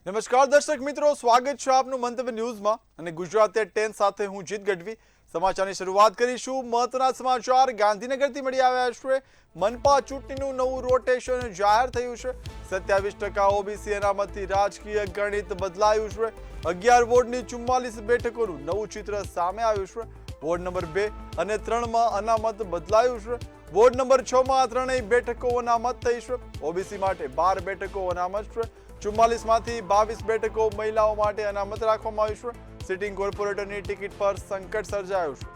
નમસ્કાર દર્શક મિત્રો, સ્વાગત છે આપનું મંતવ્ય ન્યૂઝમાં અને ગુજરાતી 10 સાથે હું જીત ગઢવી। સમાચારની શરૂઆત કરીશું। મહત્વના સમાચાર ગાંધીનગરથી મળી આવ્યા છે। મનપા ચૂંટણીનું નવું રોટેશન જાહેર થયું છે। 27% ઓબીસી અનામતથી રાજકીય ગણિત બદલાયું છે। 11 વોર્ડની 44 બેઠકોનું નવું ચિત્ર સામે આવ્યું છે। વોર્ડ નંબર 2 અને 3માં અનામત બદલાયું છે। વોર્ડ નંબર 6માં ત્રણેય બેઠકો અનામત થઈ છે। ઓબીસી માટે 12 બેઠકો અનામત છે। 44 માંથી 22 બેઠકો મહિલાઓ માટે અનામત રાખવામાં આવી છે। સિટિંગ કોર્પોરેટરની ટિકિટ પર સંકટ સર્જાયું છે।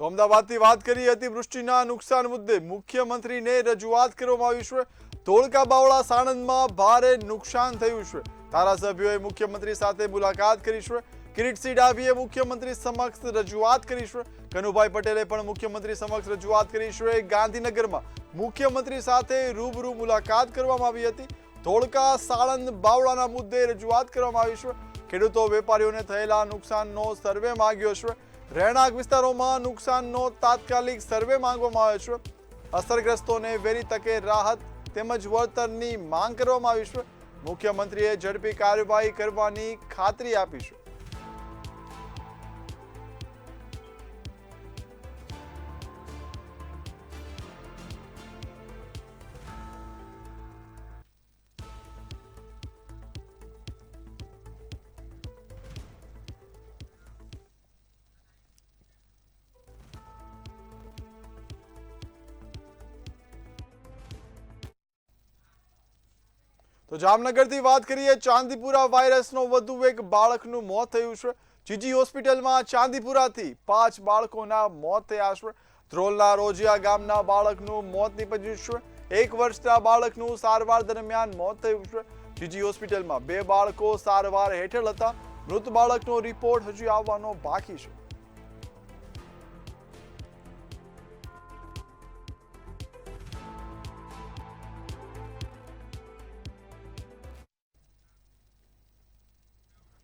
તો અમદાવાદથી વાત કરીએ। અતિવૃષ્ટિના નુકસાન મુદ્દે મુખ્યમંત્રીને રજૂઆત કરવામાં આવી છે। ધોળકા બાવળા સાણંદમાં ભારે નુકસાન થયું છે। ધારાસભ્યોએ મુખ્યમંત્રી સાથે મુલાકાત કરી છે। કિરીટસિંહ ડાભીએ મુખ્યમંત્રી સમક્ષ રજૂઆત કરી છે। કનુભાઈ પટેલે પણ મુખ્યમંત્રી સમક્ષ રજૂઆત કરી છે। ગાંધીનગરમાં મુખ્યમંત્રી સાથે રૂબરૂ મુલાકાત કરવામાં આવી હતી। ધોળકા સાણંદ બાવળાના મુદ્દે રજૂઆત કરવામાં આવી છે। ખેડૂતો વેપારીઓને થયેલા નુકસાનનો સર્વે માંગ્યો છે। રહેણાંક વિસ્તારોમાં નુકસાનનો તાત્કાલિક સર્વે માંગવામાં આવ્યો છે। અસરગ્રસ્તોને વહેલી તકે રાહત તેમજ વળતરની માંગ કરવામાં આવી છે। મુખ્યમંત્રીએ ઝડપી કાર્યવાહી કરવાની ખાતરી આપી છે। તો જામનગરથી વાત કરીએ। ચાંદીપુરા વાયરસનો વધુ એક બાળકનું મોત થયું છે। જીજી હોસ્પિટલમાં ચાંદીપુરાથી 5 બાળકોના મોત થયા છે। ધ્રોલના રોજિયા ગામના બાળકનું મોત નીપજ્યું છે। 1 વર્ષના બાળકનું સારવાર દરમિયાન મોત થયું છે। જીજી હોસ્પિટલમાં 2 બાળકો સારવાર હેઠળ હતા। મૃત બાળકનો રિપોર્ટ હજી આવવાનો બાકી છે।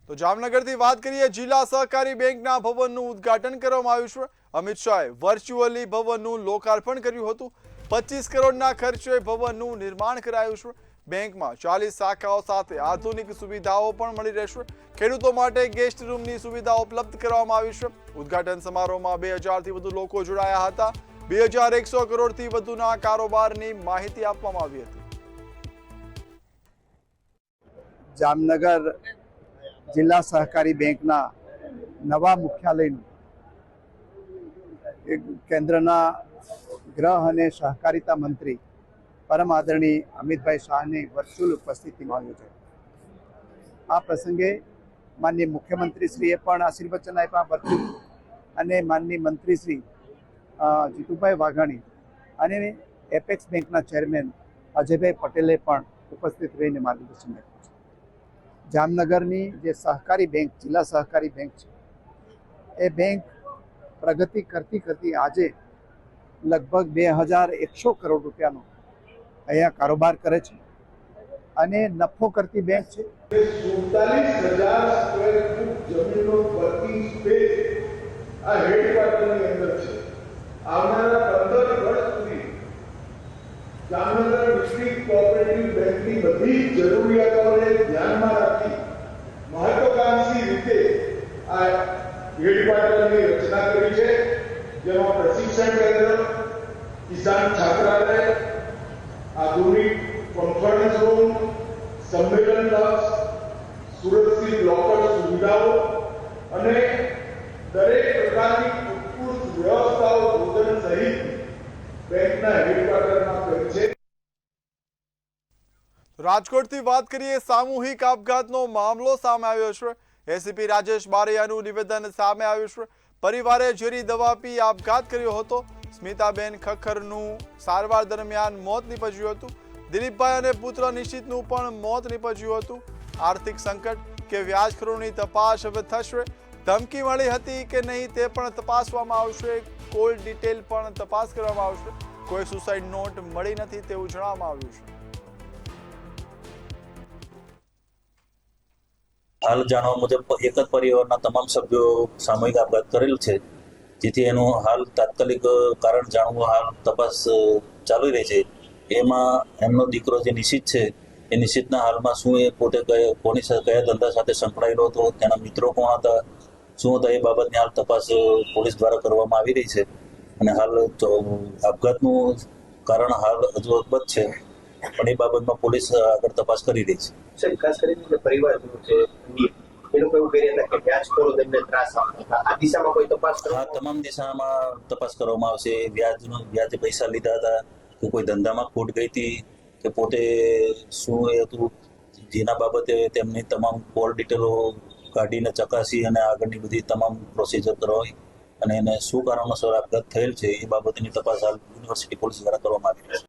તો જામનગરથી વાત કરીએ। જિલ્લા સહકારી બેંકના ભવનનું ઉદ્ઘાટન કરવામાં આવ્યું છે। અમિત શાહે વર્ચ્યુઅલી ભવનનું લોકાર્પણ કર્યું હતું। 25 કરોડના ખર્ચે ભવનનું નિર્માણ કરાયું છે। બેંકમાં 40 શાખાઓ સાથે આધુનિક સુવિધાઓ પણ મળી રહેશે। ખેડૂતો માટે ગેસ્ટ રૂમની સુવિધા ઉપલબ્ધ કરવામાં આવી છે। ઉદ્ઘાટન સમારોહમાં 2000થી વધુ લોકો જોડાયા હતા। 2100 કરોડથી વધુના કારોબારની માહિતી આપવામાં આવી હતી। જામનગર જિલ્લા સહકારી બેંકના નવા મુખ્યાલયનું કેન્દ્રના ગૃહ અને સહકારિતા મંત્રી પરમ આદરણીય અમિતભાઈ શાહની વર્ચ્યુઅલ ઉપસ્થિતિમાં યોજાઈ। આ પ્રસંગે માનનીય મુખ્યમંત્રીશ્રીએ પણ આશીર્વચન આપ્યા વર્ચ્યુઅલ, અને માનનીય મંત્રીશ્રી જીતુભાઈ વાઘાણી અને એપેક્સ બેંકના ચેરમેન અજયભાઈ પટેલે પણ ઉપસ્થિત રહીને માર્ગદર્શન આપ્યું છે। જામનગરની જે સહકારી બેંક, જિલ્લા સહકારી બેંક છે, એ બેંક પ્રગતિ કરતી આજે લગભગ 2100 કરોડ રૂપિયાનો અહીંયા કારોબાર કરે છે અને નફો કરતી બેંક છે। 47,000 સ્ક્વેર ફૂટ જમીનનો વર્કિંગ સ્પેસ આ હેડક્વાર્ટરની અંદર છે। આવનારા 15 વર્ષ સુધી જામનગર ડિસ્ટ્રિક્ટ કોઓપરેટિવ બેંકની બધી જરૂરિયાતોને ધ્યાનમાં રાખી મહત્વાકાંક્ષી રીતે આ હેડક્વાર્ટરની રચના કરી છે, જેમાં પ્રશિક્ષણ કેન્દ્ર, કિસાન છાત્રાલય, આધુનિક કોન્ફરન્સ રૂમ, સંમેલન કક્ષ, સુરક્ષિત લોકર સુવિધાઓ અને દરેક પ્રકારની ઉત્કૃષ્ટ વ્યવસ્થાઓ ભોજન સહિત બેંકના હેડક્વાર્ટરમાં કરી છે। રાજકોટથી વાત કરીએ। સામૂહિક આપઘાતનો મામલો સામે આવ્યો છે। એસીપી રાજેશ બારૈયાનું નિવેદન સામે આવ્યું છે। પરિવારે ઝેરી દવા પી આપઘાત કર્યો હતો। સ્મિતાબેન ખખરનું સારવાર દરમિયાન મોત નીપજ્યું હતું। દિલીપભાઈ અને પુત્ર નિશિતનું પણ મોત નીપજ્યું હતું। આર્થિક સંકટ કે વ્યાજખોરીની તપાસ હવે થશે। ધમકી મળી હતી કે નહીં તે પણ તપાસવામાં આવશે। કોલ ડિટેલ પણ તપાસ કરવામાં આવશે। કોઈ સુસાઇડ નોટ મળી નથી તેવું જણાવવામાં આવ્યું છે। હાલ જાણવા મુજબ એક જ પરિવારના તમામ સભ્યો સામૂહિક આપઘાત કરેલ છે, જેથી એનું હાલ તાત્કાલિક કારણ જાણવું હાલ તપાસ ચાલી રહી છે. એમાં એમનો દીકરો જે નિશિત છે એ નિશિતના હાલમાં શું એ પોતે કોની સાથે કયા ધંધા સાથે સંકળાયેલો હતો, તેના મિત્રો કોણ હતા, શું હતા, એ બાબતની હાલ તપાસ પોલીસ દ્વારા કરવામાં આવી રહી છે. અને હાલ આપઘાતનું કારણ હાલ હજુ અકબંધ છે, પણ એ બાબતમાં પોલીસ આગળ તપાસ કરી રહી છે. ખાસ કરીને પરિવાર છે એનું કેવું કહી રહ્યા હતા કે વ્યાજખોરો તેમને ત્રાસ આપતા આ દિશામાં કોઈ તપાસ આ તમામ દિશામાં તપાસ કરવામાં આવશે. વ્યાજે પૈસા લીધા હતા કે કોઈ ધંધામાં ખોટ ગઈ હતી કે પોતે શું એ હતું, જેના બાબતે તેમની તમામ કોલ ડિટેલો કાઢીને ચકાસી અને આગળની બધી તમામ પ્રોસિજર કરવી અને એને શું કારણોસર આપઘાત થયેલ છે એ બાબતની તપાસ હાલ યુનિવર્સિટી પોલીસ દ્વારા કરવામાં આવી રહી છે.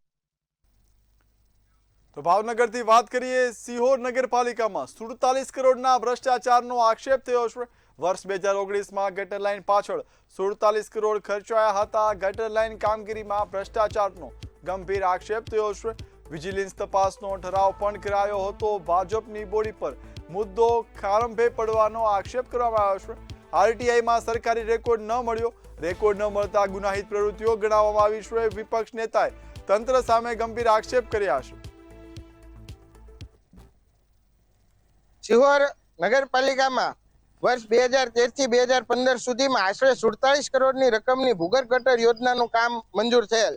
તો ભાવનગરથી વાત કરીએ. સિહોર નગરપાલિકામાં 47 કરોડના ભ્રષ્ટાચારનો આક્ષેપ થયો છે. વર્ષ 2019માં ગટર લાઇન પાછળ 47 કરોડ ખર્ચાયા હતા. ગટર લાઇન કામગીરીમાં ભ્રષ્ટાચારનો ગંભીર આક્ષેપ થયો છે. વિજિલન્સ તપાસનો ઠરાવ પણ કરાયો હતો. ભાજપની બોડી પર મુદ્દો ખારંભે પડવાનો આક્ષેપ કરવામાં આવ્યો છે. આરટીઆઈમાં સરકારી રેકોર્ડ ન મળ્યો. રેકોર્ડ ન મળતા ગુનાહિત પ્રવૃત્તિઓ ગણાવવામાં આવી છે. વિપક્ષ નેતાએ તંત્ર સામે ગંભીર આક્ષેપ કર્યા છે. સિહોર નગરપાલિકામાં વર્ષ 2013 થી 2015 સુધીમાં આશરે 47 કરોડની રકમની ભૂગર્ભ ગટર યોજનાનું કામ મંજૂર થયેલ.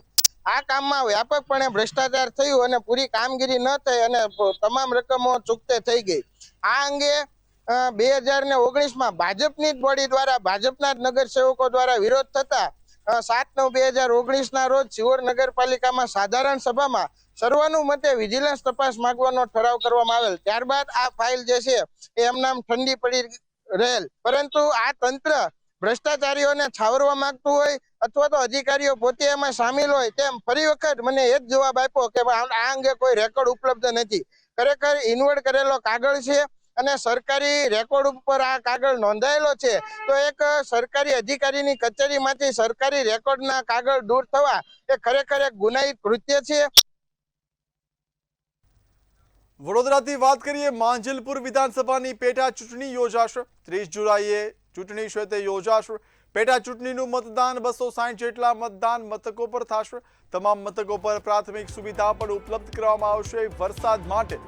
આ કામમાં વ્યાપકપણે ભ્રષ્ટાચાર થયું અને પૂરી કામગીરી ન થઈ અને તમામ રકમો ચૂકતે થઈ ગઈ. આ અંગે 2019માં ભાજપની જ બોડી દ્વારા ભાજપના જ નગરસેવકો દ્વારા વિરોધ થતા 7/9/2019ના રોજ સિહોર નગરપાલિકામાં સાધારણ સભામાં સર્વાનુમતે વિજિલન્સ તપાસ માંગવાનો ઠરાવ કરવામાં આવેલ. ત્યારબાદ આ ફાઇલ જે છે એ એમનામ ઠંડી પડી રહેલ. પરંતુ આ તંત્ર ભ્રષ્ટાચારીઓને છાવરવા માંગતું હોય અથવા તો અધિકારીઓ પોતે એમાં સામેલ હોય તેમ ફરી વખત મને એ જ જવાબ આપ્યો કે આ અંગે કોઈ રેકોર્ડ ઉપલબ્ધ નથી. ખરેખર ઇન્વર્ટ કરેલો કાગળ છે અને સરકારી રેકોર્ડ ઉપર આ કાગળ નોંધાયેલો છે. તો એક સરકારી અધિકારીની કચેરીમાંથી સરકારી રેકોર્ડના કાગળ દૂર થવા એ ખરેખર એક ગુનાહિત કૃત્ય છે. વડોદરાથી વાત કરીએ. માંજલપુર વિધાનસભાની પેટા ચૂંટણી યોજાશે. 30 જુલાઈએ ચૂંટણી છે તે યોજાશે. પેટા ચૂંટણીનું મતદાન 260 જેટલા મતદાન મથકો પર થશે. તમામ મથકો પર પ્રાથમિક સુવિધા પણ ઉપલબ્ધ કરવામાં આવશે. વરસાદ માટે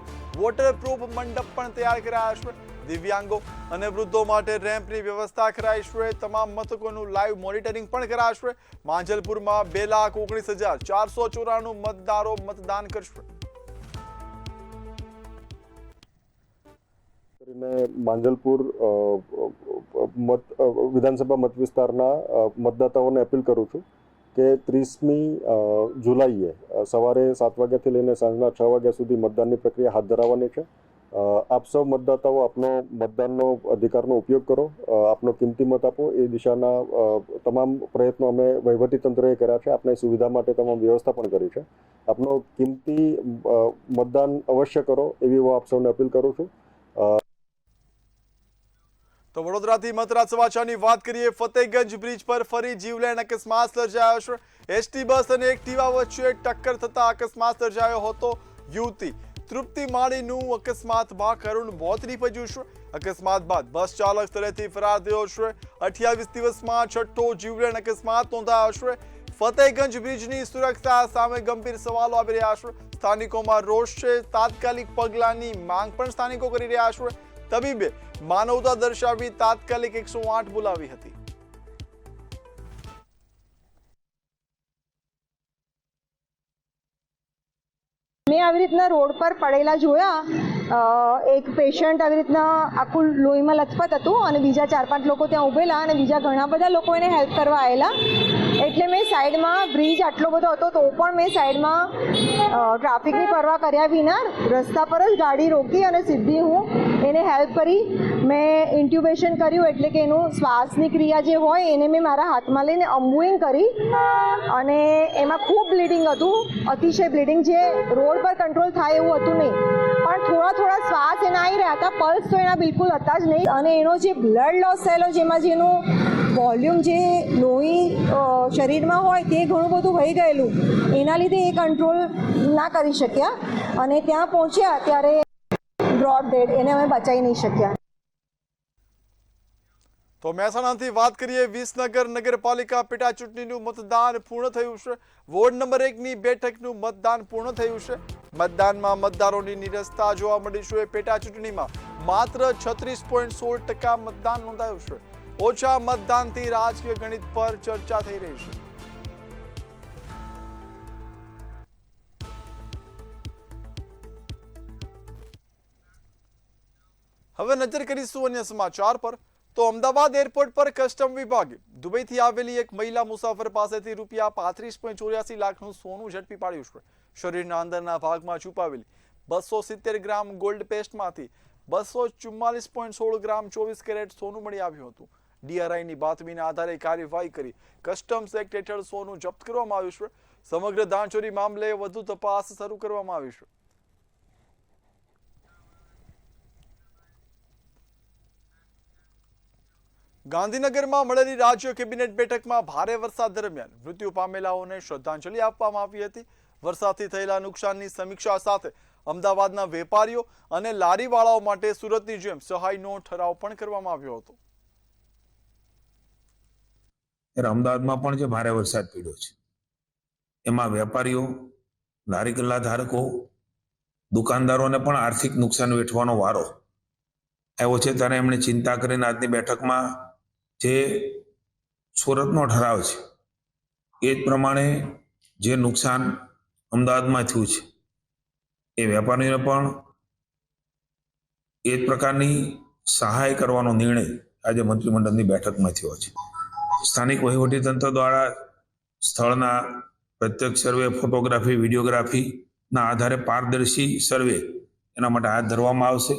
વોટરપ્રૂફ મંડપ પણ તૈયાર કરાયા છે. દિવ્યાંગો અને વૃદ્ધો માટે રેમ્પની વ્યવસ્થા કરાઈ છે. તમામ મથકોનું લાઈવ મોનિટરિંગ પણ કરાશે. માંજલપુરમાં 2,19,494 મતદારો મતદાન કરશે. માંજલપુર વિધાનસભા મત વિસ્તારના મતદાતાઓને અપીલ કરું છું કે 30મી જુલાઈએ સવારે 7 વાગ્યાથી લઈને સાંજના 6 વાગ્યા સુધી મતદાનની પ્રક્રિયા હાથ ધરાવવાની છે. આપ સૌ મતદાતાઓ આપનો મતદાનનો અધિકારનો ઉપયોગ કરો, આપનો કિંમતી મત આપો. એ દિશાના તમામ પ્રયત્નો અમે વહીવટીતંત્રએ કર્યા છે. આપને સુવિધા માટે તમામ વ્યવસ્થા પણ કરી છે. આપનો કિંમતી મતદાન અવશ્ય કરો એવી હું આપ સૌને અપીલ કરું છું. તો વડોદરાથી મહત્વના સમાચારની વાત કરીએ. ફતેહગંજ બ્રિજ પર ફરી જીવલેણ અકસ્માત સર્જાયો છે. એસટી બસ અને એક્ટિવા વચ્ચે ટક્કર થતા અકસ્માત સર્જાયો હતો. યુવતી તૃપ્તિ માળીનું અકસ્માતમાં કરુણ મોત નીપજ્યું છે. અકસ્માત બાદ બસ ચાલક સ્થળેથી ફરાર થયો છે. 28 દિવસમાં છઠ્ઠો જીવલેણ અકસ્માત નોંધાયો છે. ફતેહગંજ બ્રિજની સુરક્ષા સામે ગંભીર સવાલો આવી રહ્યા છે. સ્થાનિકોમાં રોષ છે. તાત્કાલિક પગલાંની માંગ પણ સ્થાનિકો કરી રહ્યા છે. તબીબે માનવતા દર્શાવી તાત્કાલિક 108 બોલાવી હતી. મેં આવી રીતના રોડ પર પડેલા જોયા. એક પેશન્ટ આવી રીતના આખું લોહીમાં લથપથ હતું અને બીજા 4-5 લોકો ત્યાં ઊભેલા અને બીજા ઘણા બધા લોકો એને હેલ્પ કરવા આવેલા. એટલે મેં સાઈડમાં, બ્રિજ આટલો બધો હતો તો પણ મેં સાઈડમાં ટ્રાફિકની પરવા કર્યા વિના રસ્તા પર જ ગાડી રોકી અને સીધી હું એને હેલ્પ કરી. મેં ઇન્ટ્યુબેશન કર્યું, એટલે કે એનું શ્વાસની ક્રિયા જે હોય એને મેં મારા હાથમાં લઈને અમ્બુઇંગ કરી અને એમાં ખૂબ બ્લીડિંગ હતું, અતિશય બ્લીડિંગ, જે રોડ પર કંટ્રોલ થાય એવું હતું નહીં. પણ થોડા શ્વાસ એના આવી રહ્યા હતા, પલ્સ તો એના બિલકુલ હતા જ નહીં. અને એનો જે બ્લડ લોસ થયેલો, જેમાં જેનું વોલ્યુમ જે લોહી શરીરમાં હોય તે ઘણું બધું વહી ગયેલું, એના લીધે એ કંટ્રોલ ના કરી શક્યા અને ત્યાં પહોંચ્યા ત્યારે બ્રોડ ડેડ, એને અમે બચાવી નહીં શક્યા. તો મહેસાણાથી વાત કરીએ, વિસનગર નગરપાલિકા પેટા ચૂંટણીનું મતદાન પૂર્ણ થયું છે. વોર્ડ નંબર 1ની બેઠકનું મતદાન પૂર્ણ થયું છે. મતદાનમાં મતદારોની નીરસતા જોવા મળી છે. પેટા ચૂંટણીમાં માત્ર 36.16% મતદાન નોંધાયું છે. ઓછા મતદાનથી રાજકીય ગણિત પર ચર્ચા થઈ રહી છે. હવે નજર કરીશું અન્ય સમાચાર પર. તો અમદાવાદ એરપોર્ટ પર કસ્ટમ વિભાગે દુબઈથી આવેલી એક મહિલા મુસાફર પાસેથી રૂપિયા 35.84 લાખનું સોનું ઝડપી પાડ્યું છે. શરીરના અંદરના ભાગમાં છુપાવેલી 270 ગ્રામ ગોલ્ડ પેસ્ટમાંથી 244.16 ગ્રામ 24 કેરેટ સોનું મળી આવ્યું હતું. ડીઆરઆઈની બાતમીના આધારે કાર્યવાહી કરી કસ્ટમ્સ એક્ટ હેઠળ સોનું જપ્ત કરવામાં આવ્યું છે. સમગ્ર દાણચોરી મામલે વધુ તપાસ શરૂ કરવામાં આવી છે. ગાંધીનગરમાં મળેલી રાજ્ય કેબિનેટ બેઠકમાં ભારે વરસાદ દરમિયાન મૃત્યુ પામેલાઓને શ્રદ્ધાંજલિ આપવામાં આવી હતી. વરસાદથી થયેલા નુકસાનની સમીક્ષા સાથે અમદાવાદના વેપારીઓ અને લારીવાળાઓ માટે સુરતની જેમ સહાયનો ઠરાવ પણ કરવામાં આવ્યો હતો. અમદાવાદમાં પણ જે ભારે વરસાદ પડ્યો છે એમાં વેપારીઓ, લારી ગલ્લા ધારકો, દુકાનદારોને પણ આર્થિક નુકસાન વેઠવાનો વારો આવ્યો છે. ત્યારે એમણે ચિંતા કરીને આજની બેઠકમાં જે સુરતનો ઠરાવ છે એ જ પ્રમાણે જે નુકસાન અમદાવાદમાં થયું છે એ વેપારીઓને પણ એ જ પ્રકારની સહાય કરવાનો નિર્ણય આજે મંત્રીમંડળની બેઠકમાં થયો છે. સ્થાનિક વહીવટીતંત્ર દ્વારા સ્થળના પ્રત્યક્ષ સર્વે, ફોટોગ્રાફી, વિડીયોગ્રાફીના આધારે પારદર્શી સર્વે એના માટે હાથ ધરવામાં આવશે.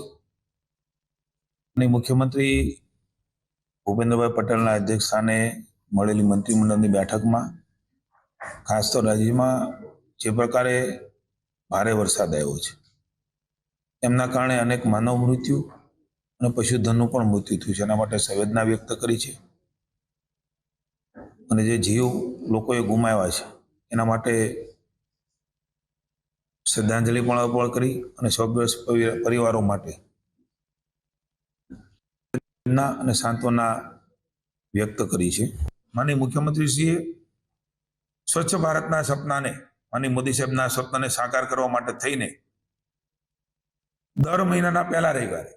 અને મુખ્યમંત્રી ભૂપેન્દ્રભાઈ પટેલના અધ્યક્ષસ્થાને મળેલી મંત્રીમંડળની બેઠકમાં ખાસ તો રાજ્યમાં જે પ્રકારે ભારે વરસાદ આવ્યો છે એમના કારણે અનેક માનવ મૃત્યુ અને પશુધનનું પણ મૃત્યુ થયું છે. એના માટે સંવેદના વ્યક્ત કરી છે અને જે જીવ લોકોએ ગુમાવ્યા છે એના માટે શ્રદ્ધાંજલિ પણ અર્પણ કરી અને સ્વગ્રસ્ત પરિવારો માટે અને સાંત્વના વ્યક્ત કરી છે. માનનીય મુખ્યમંત્રીશ્રીએ સ્વચ્છ ભારતના સપનાને, માનનીય મોદી સાહેબના સપનાને સાકાર કરવા માટે થઈને દર મહિનાના પહેલા રવિવારે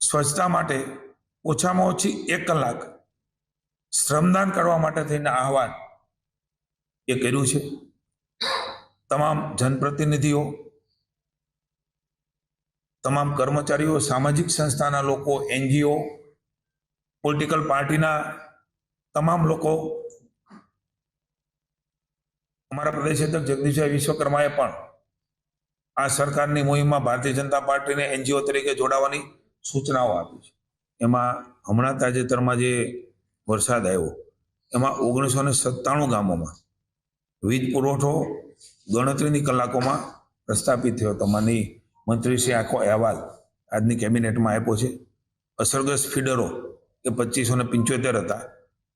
સ્વચ્છતા માટે ઓછામાં ઓછી 1 કલાક શ્રમદાન કરવા માટે થઈને આહવાન એ કર્યું છે. તમામ જનપ્રતિનિધિઓ, તમામ કર્મચારીઓ, સામાજિક સંસ્થાના લોકો, NGO, પોલિટિકલ પાર્ટીના તમામ લોકો, અમારા પ્રદેશ અધ્યક્ષ જગદીશભાઈ વિશ્વકર્માએ પણ આ સરકારની મુહિમમાં ભારતીય જનતા પાર્ટીને NGO તરીકે જોડાવાની સૂચનાઓ આપી છે. એમાં હમણાં તાજેતરમાં જે વરસાદ આવ્યો એમાં 1997 ગામોમાં વીજ પુરવઠો ગણતરીની કલાકોમાં પ્રસ્થાપિત થયો હતો. માનનીય મંત્રીશ્રી આખો અહેવાલ આજની કેબિનેટમાં આપ્યો છે. અસરગ્રસ્ત ફીડરો એ 2575 હતા.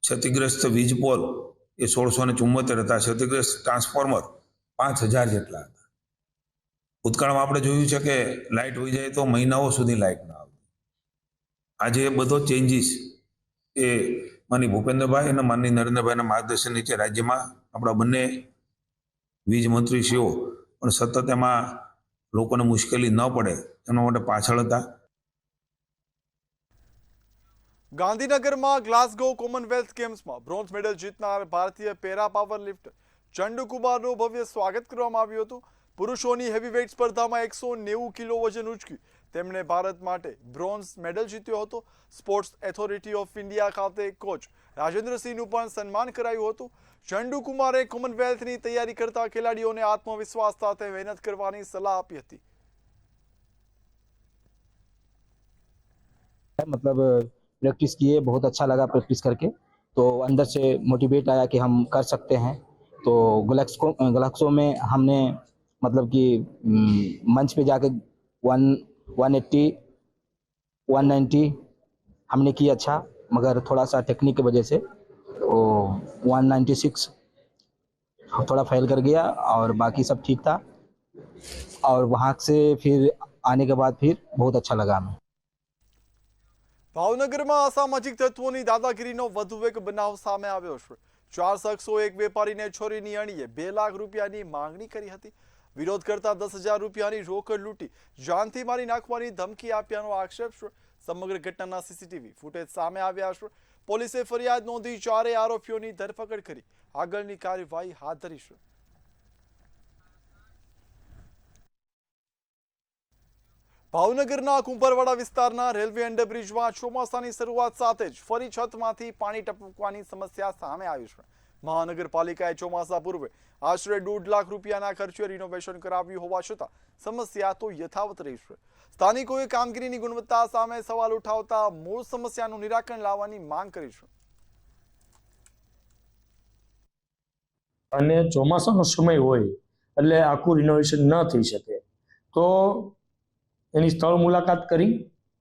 ક્ષતિગ્રસ્ત વીજ પોલ એ 1674 હતા. ક્ષતિગ્રસ્ત ટ્રાન્સફોર્મર 5000 જેટલા હતા. ભૂતકાળમાં આપણે જોયું છે કે લાઇટ વહી જાય તો મહિનાઓ સુધી લાઇટ ના આવતી. આજે બધો ચેન્જીસ એ માનનીય ભૂપેન્દ્રભાઈ અને માનનીય નરેન્દ્રભાઈના માર્ગદર્શન નીચે રાજ્યમાં આપણા બંને વીજ મંત્રીશ્રીઓ પણ સતત એમાં લોકોને મુશ્કેલી ન પડે એના માટે પાછળ હતા. ગાંધીનગરમાં ગ્લાસગો કોમનવેલ્થ ગેમ્સમાં બ્રોન્ઝ મેડલ જીતનાર ભારતીય પેરા પાવર લિફ્ટર ચંડુકુમારનું ભવ્ય સ્વાગત કરવામાં આવ્યું હતું. પુરુષોની હેવીવેઇટ સ્પર્ધામાં 190 કિલો વજન ઉચકી તેમણે ભારત માટે બ્રોન્ઝ મેડલ જીત્યો હતો. સ્પોર્ટ્સ ઓથોરિટી ઓફ ઇન્ડિયા ખાતે કોચ રાજેન્દ્રસિંહનું પણ સન્માન કરાયું હતું. ચંડુકુમારે કોમનવેલ્થની તૈયારી કરતા ખેલાડીઓને આત્મવિશ્વાસ સાથે મહેનત કરવાની સલાહ આપી હતી. मतलब प्रैक्टिस किए, बहुत अच्छा लगा प्रैक्टिस करके, तो अंदर से मोटिवेट आया कि हम कर सकते हैं. तो गलेक्सो में हमने मतलब कि मंच पे जाके 180 190 हमने किया अच्छा, मगर थोड़ा सा टेक्निक की वजह से वो 196 थोड़ा फेल कर गया और बाकी सब ठीक था. और वहाँ से फिर आने के बाद फिर बहुत अच्छा लगा हमें. ભાવનગરમાં અસામાજિક તત્વોની દાદાગીરીનો વધુ એક બનાવ સામે આવ્યો છે. 4 શખ્સો એક વેપારીને છોરીની અણીએ 2 લાખ રૂપિયાની માંગણી કરી હતી. વિરોધ કરતા 10,000 રૂપિયાની રોકડ લૂંટી જાનથી મારી નાખવાની ધમકી આપ્યાનો આક્ષેપ છે. સમગ્ર ઘટનાના સીસીટીવી ફૂટેજ સામે આવ્યા છે. પોલીસે ફરિયાદ નોંધી 4 આરોપીઓની ધરપકડ કરી આગળની કાર્યવાહી હાથ ધરી છે. ભાવનગરના કુંભરવાડા વિસ્તારના રેલવે અંડરબ્રિજમાં ચોમાસાની શરૂઆત સાથે જ ફરી છતમાંથી પાણી ટપકવાની સમસ્યા સામે આવી છે. મહાનગરપાલિકાએ ચોમાસા પૂર્વે આશરે 1.5 લાખ રૂપિયાના ખર્ચે રિનોવેશન કરાવ્યું હોવા છતાં સમસ્યા તો યથાવત રહી છે. સ્થાનિકોએ કામગીરીની ગુણવત્તા સામે સવાલ ઉઠાવતા મૂળ સમસ્યાનું નિરાકરણ લાવવાની માંગ કરી છે. અને ચોમાસાનો સમય હોય એટલે આખું રિનોવેશન ન થઈ શકે તો એની સ્થળ મુલાકાત કરી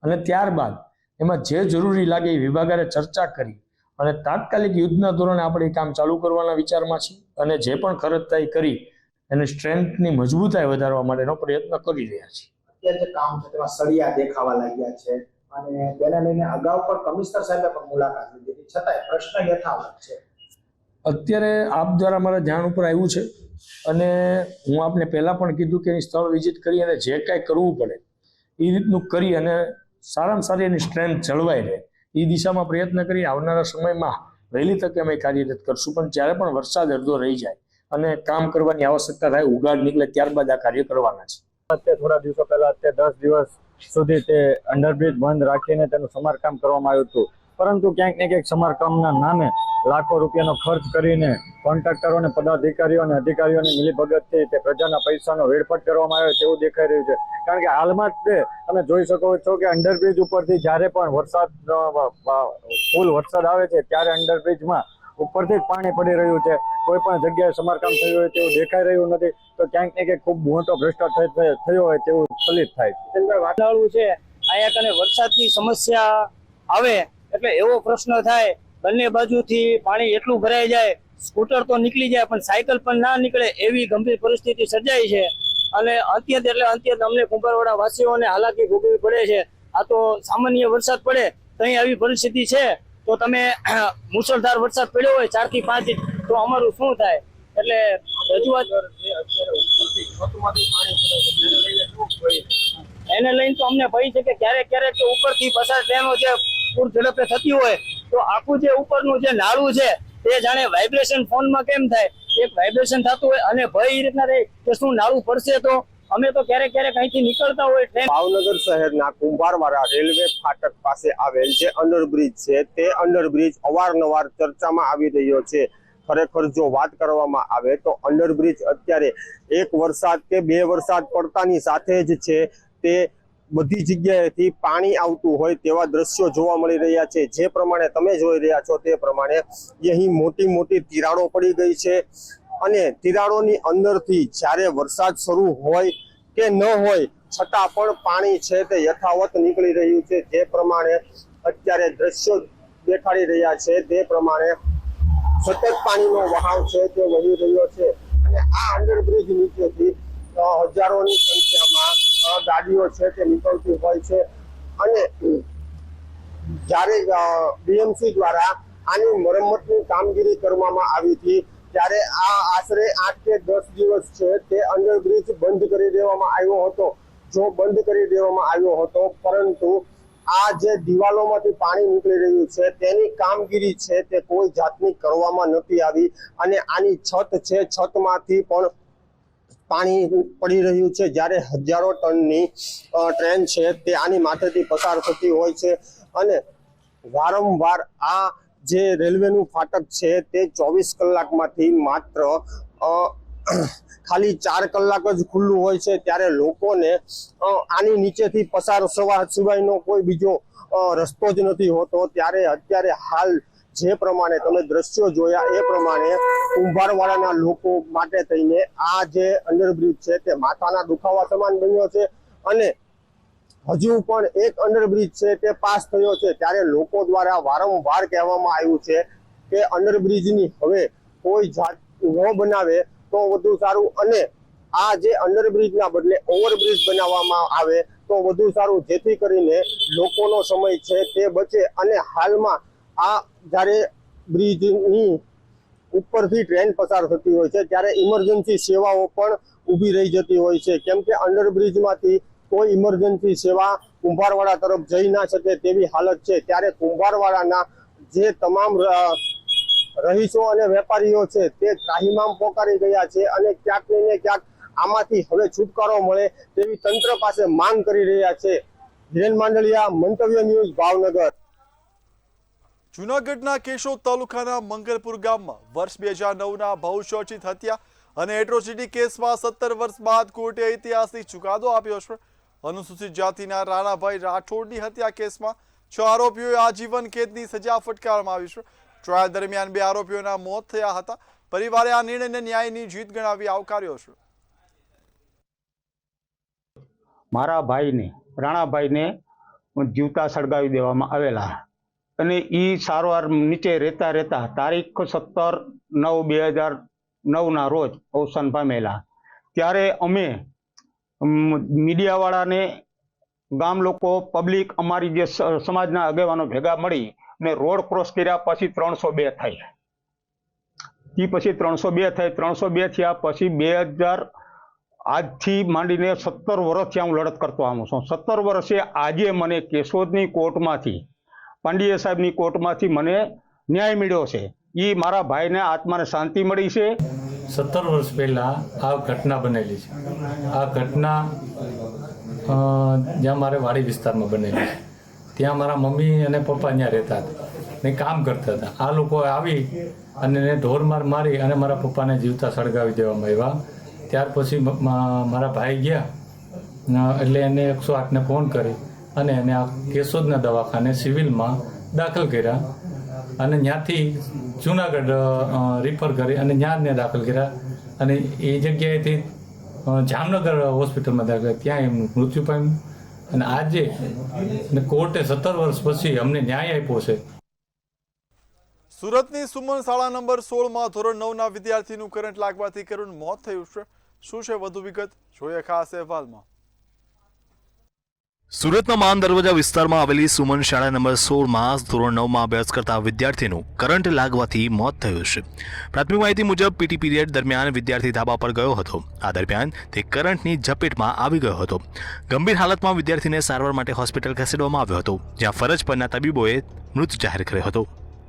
અને ત્યારબાદ એમાં જે જરૂરી લાગે એ વિભાગને ચર્ચા કરી અને તાત્કાલિક યુદ્ધના ધોરણે આપણે કામ ચાલુ કરવાના વિચારમાં છીએ અને જે પણ ખર્ચ થાય કરી એને સ્ટ્રેન્થની મજબૂતાઈ વધારવા માટેનો પ્રયત્ન કરી રહ્યા છીએ. અત્યારે જે કામ છે તેમાં સળિયા દેખાવા લાગ્યા છે અને તેને લઈને અગાઉ પણ કમિશનર સાહેબે પણ મુલાકાત લીધી છતાંય પ્રશ્ન યથાવત છે. અત્યારે આપ દ્વારા મારા ધ્યાન ઉપર આવ્યું છે અને હું આપને પહેલા પણ કીધું કે એની સ્થળ વિઝિટ કરી અને જે કાંઈ કરવું પડે એ રીતનું કરી અને સારામાં સારી એની સ્ટ્રેન્થ જળવાઈ રહે એ દિશામાં પ્રયત્ન કરી આવનારા સમયમાં વહેલી તકે અમે કાર્યરત કરશું. પણ જ્યારે પણ વરસાદ અડધો રહી જાય અને કામ કરવાની આવશ્યકતા થાય, ઉગાડ નીકળે ત્યારબાદ આ કાર્ય કરવાના છે. અત્યારે થોડા દિવસો પહેલા અત્યારે 10 દિવસ સુધી તે અંડરબ્રિજ બંધ રાખીને તેનું સમારકામ કરવામાં આવ્યું હતું, પરંતુ ક્યાંક ને ક્યાંક સમારકામના નામે લાખો રૂપિયાનો ખર્ચ કરીને કોન્ટ્રાક્ટરો અને પદાધિકારીઓ અને અધિકારીઓની મિલીભગતથી તે પ્રજાના પૈસાનો વેડફાટ કરવામાં આવ્યો તેવું દેખાઈ રહ્યું છે. કારણ કે હાલમાં જ તમે જોઈ શકો છો કે અંડરબ્રિજ ઉપરથી જ્યારે પણ ફૂલ વરસાદ આવે છે ત્યારે અંડરબ્રિજમાં ઉપરથી જ પાણી પડી રહ્યું છે. કોઈ પણ જગ્યાએ સમારકામ થયું હોય તેવું દેખાઈ રહ્યું નથી. તો ક્યાંક ને ક્યાંક ખૂબ મોટો ભ્રષ્ટાચાર થયો હોય તેવું ફલિત થાય છે. વાતાવરણ છે અહીંયા કને વરસાદની સમસ્યા આવે એટલે એવો પ્રશ્ન થાય, બંને બાજુથી પાણી એટલું ભરાઈ જાય, સ્કૂટર તો નીકળી જાય પણ સાયકલ પણ ના નીકળે એવી ગંભીર પરિસ્થિતિ સર્જાઈ છે. અને અત્યંત અમને કુંભરવાડા વાસીઓને હાલાકી ભોગવવી પડે છે. આ તો સામાન્ય વરસાદ પડે તો અહીં આવી પરિસ્થિતિ છે, તો તમે મુશળધાર વરસાદ પડ્યો હોય 4 થી 5 ઇંચ તો અમારું શું થાય? એટલે રજૂઆત એને લઈને તો અમને ભય છે કે ક્યારેક તો ઉપરથી પસાર ટ્રેનો જે પૂર ઝડપે થતી હોય તો આખું જે ઉપરનું જે નાળું છે તે જાણે વાઇબ્રેશન ફોનમાં કેમ થાય એક વાઇબ્રેશન થતું હોય અને ભય એ રીતના રહે કે શું નાળું પડશે. તો અમે તો ક્યારેક અહીંથી નીકળતા હોય ટ્રેન. ભાવનગર શહેરના કુંભારવાડા રેલવે ફાટક પાસે આવેલ જે અંડરબ્રિજ છે તે અંડરબ્રિજ અવારનવાર ચર્ચામાં આવી રહ્યો છે. ખરેખર જો વાત કરવામાં આવે તો અંડરબ્રિજ અત્યારે 1 વરસાદ કે 2 વરસાદ પડતાની સાથે જ છે તે બધી જગ્યાએથી પાણી આવતું હોય તેવા દ્રશ્યો જોવા મળી રહ્યા છે. જે પ્રમાણે તમે જોઈ રહ્યા છો તે પ્રમાણે અહીં મોટી મોટી તિરાડો પડી ગઈ છે અને તિરાડોની અંદરથી જ્યારે વરસાદ શરૂ હોય કે ન હોય છતાં પણ પાણી છે તે યથાવત નીકળી રહ્યું છે. જે પ્રમાણે અત્યારે દ્રશ્યો દેખાડી રહ્યા છે તે પ્રમાણે સતત પાણીનો વહાવ છે તે વહી રહ્યો છે અને આ અંડરબ્રિજ નીચેથી હજારોની સંખ્યામાં ગાડીઓ છે તે નીકળતી હોય છે. અને જ્યારે બીએમસી દ્વારા આની મરમ્મતની કામગીરી કરવામાં આવી હતી ત્યારે આ આશરે 8 કે 10 દિવસ છે તે અંડરબ્રિજ બંધ કરી દેવામાં આવ્યો હતો. જો બંધ કરી દેવામાં આવ્યો હતો પરંતુ આ જે દિવાલોમાંથી પાણી નીકળી રહ્યું છે તેની કામગીરી છે તે કોઈ જાતની કરવામાં નથી આવી અને આની છત છે છતમાંથી પણ પાણી પડી રહ્યું છે. જ્યારે હજારો ટનની ટ્રેન છે તે આની માથેથી પસાર થતી હોય છે અને વારંવાર આ જે રેલવેનું ફાટક છે તે 24 કલાકમાંથી માત્ર ખાલી 4 કલાક જ ખુલ્લું હોય છે. ત્યારે લોકોને આની નીચેથી પસાર થવા સિવાયનો કોઈ બીજો રસ્તો જ નથી હોતો. ત્યારે અત્યારે હાલ જે પ્રમાણે તમે દ્રશ્યો જોયા એ પ્રમાણે કુંભારવાડાના લોકો માટે થઈને આ જે અંડરબ્રિજ છે તે માથાના દુખાવા સમાન બન્યો છે અને હજુ પણ એક અંડરબ્રિજ છે તે પાસ થયો છે. ત્યારે લોકો દ્વારા વારંવાર કહેવામાં આવ્યું છે કે અંડરબ્રિજની હવે કોઈ જાત ન બનાવે તો વધુ સારું અને આ જે અંડરબ્રિજના બદલે ઓવરબ્રિજ બનાવવામાં આવે તો વધુ સારું, જેથી કરીને લોકોનો સમય છે તે બચે. અને હાલમાં આ જ્યારે બ્રિજની ઉપરથી ટ્રેન પસાર થતી હોય છે ત્યારે ઇમરજન્સી સેવાઓ પણ ઊભી રહી જતી હોય છે, કેમ કે અંડરબ્રિજમાંથી કોઈ ઇમરજન્સી સેવા કુંભારવાડા તરફ જઈ ના શકે તેવી હાલત છે. ત્યારે કુંભારવાડાના જે તમામ રહીશો અને વેપારીઓ છે તે ત્રાહિમામ પોકારી ગયા છે અને ક્યાંક ને ક્યાંક આમાંથી હવે છુટકારો મળે તેવી તંત્ર પાસે માંગ કરી રહ્યા છે. ધીરેન માંડલિયા, મંતવ્ય ન્યૂઝ, ભાવનગર. જૂનાગઢના કેશોદ તાલુકાના મંગલપુર ગામમાં વર્ષ 2009ના બહુચર્ચિત હત્યા અને એટ્રોસિટી કેસમાં 17 વર્ષ બાદ કોર્ટે ઐતિહાસિક ચુકાદો આપ્યો છે. અનુસૂચિત જાતિના રાણાભાઈ રાઠોડની હત્યા કેસમાં 6 આરોપીઓએ આજીવન કેદની સજા ફટકારવામાં આવી છે. ટ્રાયલ દરમિયાન 2 આરોપીઓના મોત થયા હતા. પરિવારે આ નિર્ણયને ન્યાયની જીત ગણાવી આવકાર્યો છે. મારા ભાઈને રાણાભાઈને જીવતા સળગાવી દેવામાં આવેલા અને એ સારવાર નીચે રહેતા તારીખ 17/9/2009ના રોજ અવસાન પામેલા. ત્યારે અમે મીડિયાવાળાને, ગામ લોકો, પબ્લિક, અમારી જે સમાજના આગેવાનો ભેગા મળી અને રોડ ક્રોસ કર્યા પછી 302 થઈ. એ પછી 302 થઈ. 302 થયા પછી 2000 આજથી માંડીને 17 વર્ષથી હું લડત કરતો આવું છું. 17 વર્ષે આજે મને કેશોદની કોર્ટમાંથી, પાંડિયા સાહેબની કોર્ટમાંથી મને ન્યાય મળ્યો છે. એ મારા ભાઈને આત્માને શાંતિ મળી છે. 17 વર્ષ પહેલાં આ ઘટના બનેલી છે. આ ઘટના જ્યાં મારે વાડી વિસ્તારમાં બનેલી છે. ત્યાં મારા મમ્મી અને પપ્પા ત્યાં રહેતા હતા ને કામ કરતા હતા. આ લોકો આવી અને ઢોરમાર મારી અને મારા પપ્પાને જીવતા સળગાવી દેવામાં આવ્યા. ત્યાર પછી મારા ભાઈ ગયા એટલે એને 108ને ફોન કરી અને એને આ કેશોદના દવાખાને સિવિલમાં દાખલ કર્યા અને ત્યાંથી જુનાગઢ રિફર કરી અને ત્યાં દાખલ કર્યા અને એ જગ્યાએથી જામનગર હોસ્પિટલમાં દાખલ ત્યાં એમનું મૃત્યુ પામ્યું. અને આજે કોર્ટે 17 વર્ષ પછી અમને ન્યાય આપ્યો છે. સુરતની સુમન શાળા નંબર 16માં ધોરણ 9ના વિદ્યાર્થીનું કરંટ લાગવાથી કરુણ મોત થયું છે. શું છે વધુ વિગત, જોઈએ ખાસ અહેવાલમાં. સુરતના માન દરવાજા વિસ્તારમાં આવેલી સુમન શાળા નંબર 16માં ધોરણ 9માં અભ્યાસ કરતા વિદ્યાર્થીનું કરંટ લાગવાથી મોત થયું છે. પ્રાથમિક માહિતી મુજબ પીટી પીરિયડ દરમિયાન વિદ્યાર્થી ધાબા પર ગયો હતો. આ દરમિયાન તે કરંટની ઝપેટમાં આવી ગયો હતો. ગંભીર હાલતમાં વિદ્યાર્થીને સારવાર માટે હોસ્પિટલ ખસેડવામાં આવ્યો હતો, જ્યાં ફરજ પરના તબીબોએ મૃત જાહેર કર્યો હતો.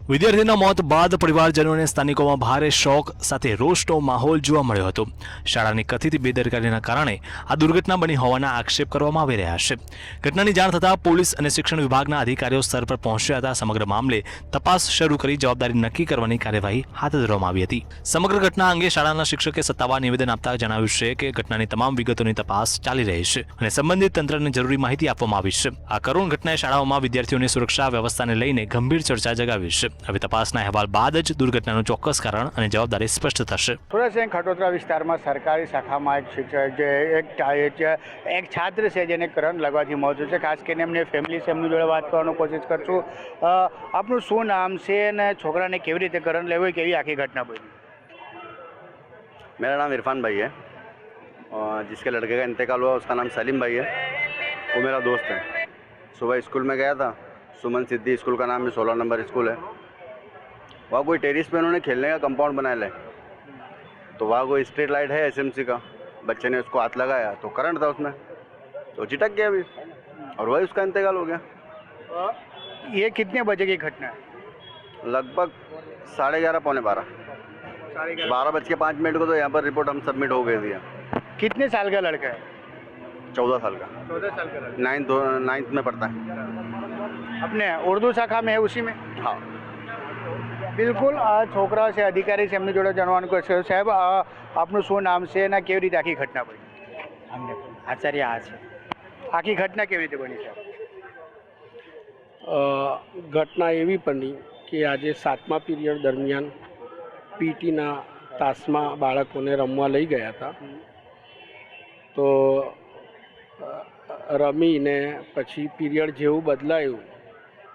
વિદ્યાર્થીના મોત બાદ પરિવારજનો અને સ્થાનિકોમાં ભારે શોક સાથે રોષનો માહોલ જોવા મળ્યો હતો. શાળાની કથિત બેદરકારીના કારણે આ દુર્ઘટના બની હોવાના આક્ષેપ કરવામાં આવી રહ્યા છે. ઘટનાની જાણ થતાં પોલીસ અને શિક્ષણ વિભાગના અધિકારીઓ સ્થળ પર પહોંચ્યા હતા. સમગ્ર મામલે તપાસ શરૂ કરી જવાબદારી નક્કી કરવાની કાર્યવાહી હાથ ધરવામાં આવી હતી. સમગ્ર ઘટના અંગે શાળાના શિક્ષકે સત્તાવાર નિવેદન આપતા જણાવ્યું છે કે ઘટનાની તમામ વિગતોની તપાસ ચાલી રહી છે અને સંબંધિત તંત્રને જરૂરી માહિતી આપવામાં આવી છે. આ કરુણ ઘટનાએ શાળાઓમાં વિદ્યાર્થીઓની સુરક્ષા વ્યવસ્થાને લઈને ગંભીર ચર્ચા જગાવી છે. હવે તપાસના અહેવાલ બાદ જ દુર્ઘટનાનું ચોક્કસ કારણ અને જવાબદારી સ્પષ્ટ થશે. સુરત શહેર ખટોદરા વિસ્તારમાં સરકારી શાખામાં એક શિક્ષક એક છાત્ર છે જેને કરંટ લાગવાથી મોત થયું છે. ખાસ કરીને એમની ફેમિલી છે, એમની જોડે વાત કરવાનો કોશિશ કરશું. આપનું શું નામ છે અને છોકરાને કેવી રીતે કરંટ લેવું, કેવી આખી घटना बनी? मेरा नाम इरफान भाई है और जिसके लड़के का इंतकाल हुआ उसका नाम सलीम भाई है. वो मेरा दोस्त है. सुबह स्कूल में गया था. सुमन सिद्धि स्कूल का नाम है, 16 नंबर स्कूल है. वहाँ कोई टेरिस पे उन्होंने खेलने का कंपाउंड बनाया है. तो वहाँ कोई स्ट्रीट लाइट है एसएमसी का. बच्चे ने उसको हाथ लगाया तो करंट था उसमें, तो चिटक गया अभी और वही उसका इंतकाल हो गया. ये कितने बजे की घटना है? लगभग 11:30 पौने 12. 12:05 को तो यहाँ पर रिपोर्ट हम सबमिट हो गई थी. कितने साल का लड़का है? 14 साल का. 14 साल का लड़का. 9th में पढ़ता है. अपने उर्दू शाखा में है उसी में? हाँ બિલકુલ. આ છોકરા છે, અધિકારી છે, એમની જોડે જાણવાનું કરશે. સાહેબ, આપનું શું નામ છે અને કેવી રીતે આખી ઘટના બની? આચાર્ય આ છે. આખી ઘટના કેવી રીતે બની છે? ઘટના એવી બની કે આજે 7મા પીરિયડ દરમિયાન પીટીના તાસમાં બાળકોને રમવા લઈ ગયા હતા. તો રમીને પછી પીરિયડ જેવું બદલાયું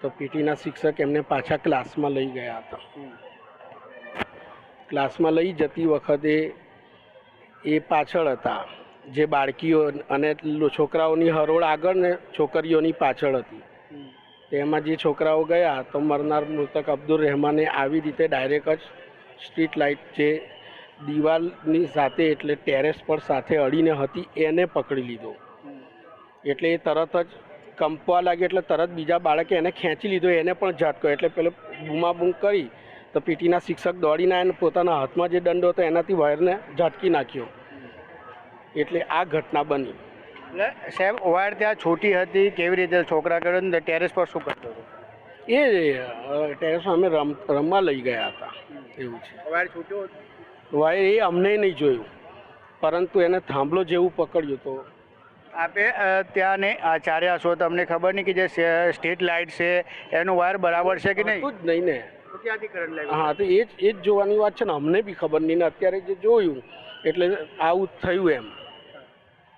તો પીટીના શિક્ષક એમને પાછા ક્લાસમાં લઈ ગયા હતા. ક્લાસમાં લઈ જતી વખતે એ પાછળ હતા જે બાળકીઓ અને છોકરાઓની હરોળ આગળ ને છોકરીઓની પાછળ હતી. તેમાં જે છોકરાઓ ગયા તો મરનાર મૃતક અબ્દુલ રહેમાને આવી રીતે ડાયરેક્ટ જ સ્ટ્રીટ લાઇટ જે દિવાલની સાથે એટલે ટેરેસ પર સાથે અડીને હતી એને પકડી લીધો. એટલે એ તરત જ કંપવા લાગ્યો એટલે તરત બીજા બાળકે એને ખેંચી લીધો, એને પણ ઝટકો. એટલે પેલો બૂમાબૂમ કરી તો પીટીના શિક્ષક દોડીને આવીને પોતાના હાથમાં જે દંડો હતો એનાથી વાયરને ઝટકી નાખ્યો. એટલે આ ઘટના બની. એટલે સાહેબ વાયર ત્યાં છોટી હતી, કેવી રીતે છોકરા કર્યો ને ટેરેસ પર શું કરતો હતો? એ ટેરેસમાં અમે રમવા લઈ ગયા હતા. એવું છે. વાયર છૂટ્યો હતો? વાયર એ અમને નહીં જોયું, પરંતુ એને થાંભલો જેવું પકડ્યું. તો આપે ત્યાં ને આચાર્ય છો, તમને ખબર નહીં કે જે સ્ટ્રીટ લાઇટ છે એનું વાયર બરાબર છે કે નહીં? જ નહીં ને. તો ક્યાંથી કરંટ લાગ્યો? હા, તો એ જ જોવાની વાત છે ને. અમને બી ખબર નહીં ને અત્યારે જે જોયું એટલે આવું થયું એમ.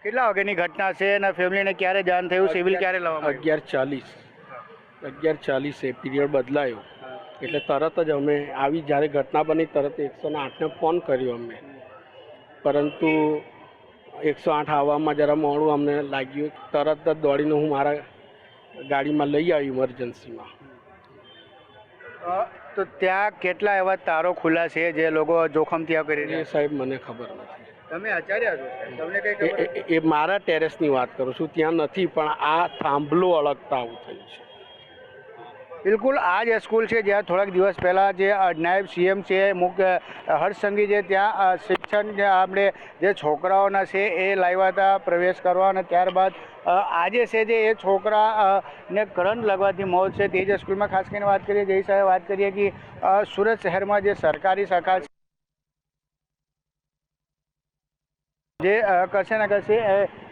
કેટલા વાગ્યાની ઘટના છે અને ફેમિલીને ક્યારે જાણ થયું? સિવિલ ક્યારે લાવવામાં? 11:40 પીરિયડ બદલાયો એટલે તરત જ અમે આવી. જ્યારે ઘટના બની તરત 108ને ફોન કર્યો અમે, પરંતુ 108 આવવામાં જરા મોડું અમને લાગ્યું. તરત જ દોડીને હું મારા ગાડીમાં લઈ આવી ઇમરજન્સીમાં. તો ત્યાં કેટલા એવા તારો ખુલ્લા છે જે લોકો જોખમ ત્યાં કરી રહ્યા? સાહેબ મને ખબર નથી. તમે આચાર્ય છો, તમને કઈ ખબર? એ મારા ટેરેસની વાત કરું છું, ત્યાં નથી. પણ આ થાંભલો અળગતા આવું થયું છે. બિલકુલ આ જ સ્કૂલ છે જ્યાં થોડાક દિવસ પહેલાં જે નાયબ સીએમ છે હર્ષ સંઘવી છે ત્યાં શિક્ષણ આપણે જે છોકરાઓના છે એ લાવ્યા હતા પ્રવેશ કરવા, અને ત્યારબાદ આજે છે જે એ છોકરાને કરંટ લાગવાથી મોત છે. તે જ સ્કૂલમાં ખાસ કરીને વાત કરીએ, જય સાહેબ વાત કરીએ કે સુરત શહેરમાં જે સરકારી શાખા છે જે કશે ને કશે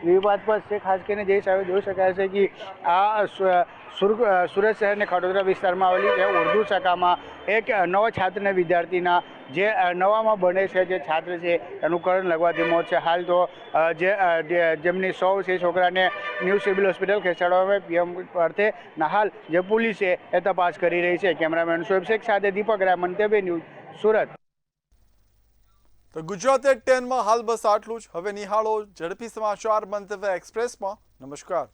વિવાદપદ છે. ખાસ કરીને જય સાહેબ જોઈ શકાય છે કે આ સુરત શહેર ને ખડોદરા વિસ્તારમાં આવેલી જે ઉર્દુ શાખામાં એક નવા છાત્રને વિદ્યાર્થીના જે નવામાં ભણે છે જે છાત્ર છે એનું કરંટ લાગવાથી મોત છે. હાલ તો જેમની 100 છે છોકરાને ન્યૂ સિવિલ હોસ્પિટલ ખસેડવામાં પીએમ અર્થે હાલ જે પોલીસ છે એ તપાસ કરી રહી છે. કેમેરામેન શોએબ શેખ સાથે દીપક રાય, મંતવ્ય ન્યૂઝ, સુરત. તો ગુજરાત એટ 10માં હાલ બસ આટલું જ. હવે નિહાળો ઝડપી સમાચાર મંતવ્ય એક્સપ્રેસમાં. નમસ્કાર.